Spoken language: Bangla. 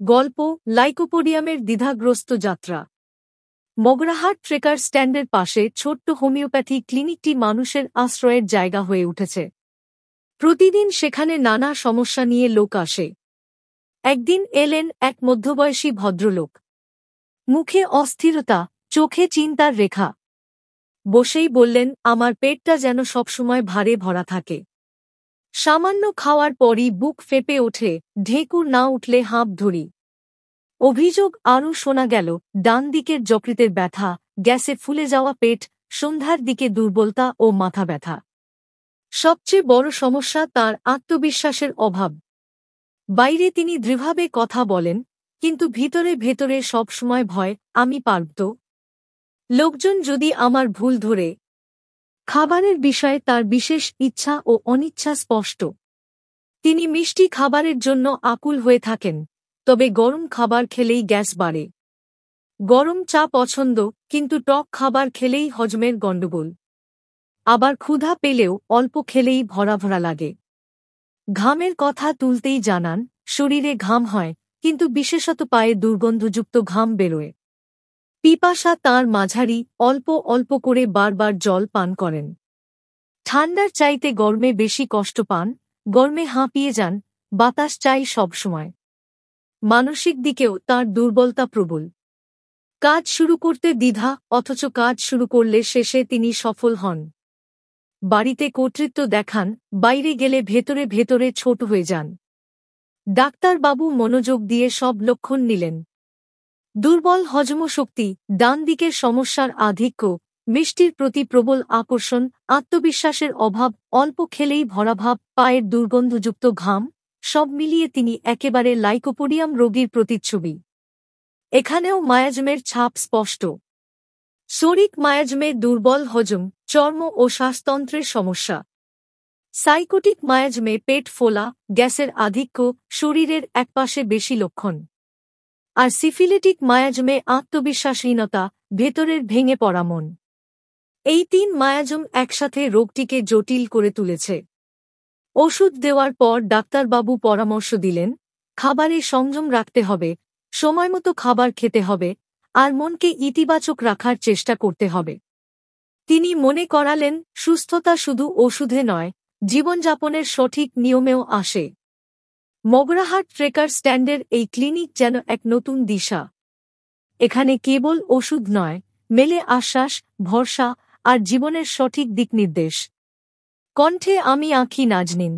গল্প লাইকোপোডিয়ামের দ্বিধাগ্রস্ত যাত্রা। মগরাহাট ট্রেকার স্ট্যান্ডের পাশে ছোট্ট হোমিওপ্যাথি ক্লিনিকটি মানুষের আশ্রয়ের জায়গা হয়ে উঠেছে। প্রতিদিন সেখানে নানা সমস্যা নিয়ে লোক আসে। একদিন এলেন এক মধ্যবয়সী ভদ্রলোক। মুখে অস্থিরতা, চোখে চিন্তার রেখা। বসেই বললেন, আমার পেটটা যেন সবসময় ভারে ভরা থাকে। সামান্য খাওয়ার পরই বুক ফেঁপে ওঠে, ঢেকুর না উঠলে হাঁপ ধরি। অভিযোগ আরও শোনা গেল, ডান দিকের যকৃতের ব্যথা, গ্যাসে ফুলে যাওয়া পেট, সন্ধ্যার দিকে দুর্বলতা ও মাথা ব্যথা। সবচেয়ে বড় সমস্যা তার আত্মবিশ্বাসের অভাব। বাইরে তিনি দৃঢ়ভাবে কথা বলেন, কিন্তু ভিতরে ভেতরে সবসময় ভয়, আমি পারব তো? লোকজন যদি আমার ভুল ধরে? খাবারের বিষয়ে তার বিশেষ ইচ্ছা ও অনিচ্ছা স্পষ্ট। তিনি মিষ্টি খাবারের জন্য আকুল হয়ে থাকেন, তবে গরম খাবার খেলেই গ্যাস বাড়ে। গরম চা পছন্দ, কিন্তু টক খাবার খেলেই হজমের গণ্ডগোল। আবার ক্ষুধা পেলেও অল্প খেলেই ভরা ভরা লাগে। ঘামের কথা তুলতেই জানান, শরীরে ঘাম হয়, কিন্তু বিশেষত পায়ে দুর্গন্ধযুক্ত ঘাম বেরোয়। পিপাসা তাঁর মাঝারি, অল্প অল্প করে বারবার জল পান করেন। ঠান্ডার চাইতে গরমে বেশি কষ্ট পান, গরমে হাঁপিয়ে যান, বাতাস চাই সবসময়। মানসিক দিকেও তাঁর দুর্বলতা প্রবল। কাজ শুরু করতে দ্বিধা, অথচ কাজ শুরু করলে শেষে তিনি সফল হন। বাড়িতে কর্তৃত্ব দেখান, বাইরে গেলে ভেতরে ভেতরে ছোট হয়ে যান। ডাক্তারবাবু মনোযোগ দিয়ে সব লক্ষণ নিলেন। দুর্বল হজমশক্তি, ডান দিকের সমস্যার আধিক্য, মিষ্টির প্রতি প্রবল আকর্ষণ, আত্মবিশ্বাসের অভাব, অল্প খেলেই ভরাভাব, পায়ের দুর্গন্ধযুক্ত ঘাম, সব মিলিয়ে তিনি একেবারে লাইকোপোডিয়াম রোগীর প্রতিচ্ছবি। এখানেও মায়াজমের ছাপ স্পষ্ট। শরিক মায়াজমে দুর্বল হজম, চর্ম ও শ্বাসতন্ত্রের সমস্যা। সাইকোটিক মায়াজমে পেট ফোলা, গ্যাসের আধিক্য, শরীরের একপাশে বেশি লক্ষণ। আর সিফিলিটিক মায়াজমে আত্মবিশ্বাসহীনতা, ভেতরের ভেঙে পড়া মন। এই তিন মায়াজম একসাথে রোগটিকে জটিল করে তুলেছে। ওষুধ দেওয়ার পর ডাক্তারবাবু পরামর্শ দিলেন, খাবারে সংযম রাখতে হবে, সময়মতো খাবার খেতে হবে, আর মনকে ইতিবাচক রাখার চেষ্টা করতে হবে। তিনি মনে করালেন, সুস্থতা শুধু ওষুধে নয়, জীবনযাপনের সঠিক নিয়মেও আসে। মগরাহাট ট্রেকার স্ট্যান্ডের এই ক্লিনিক যেন এক নতুন দিশা। এখানে কেবল ওষুধ নয়, মেলে আশ্বাস, ভরসা আর জীবনের সঠিক দিকনির্দেশ। কণ্ঠে আমি আঁখি নাজনীন।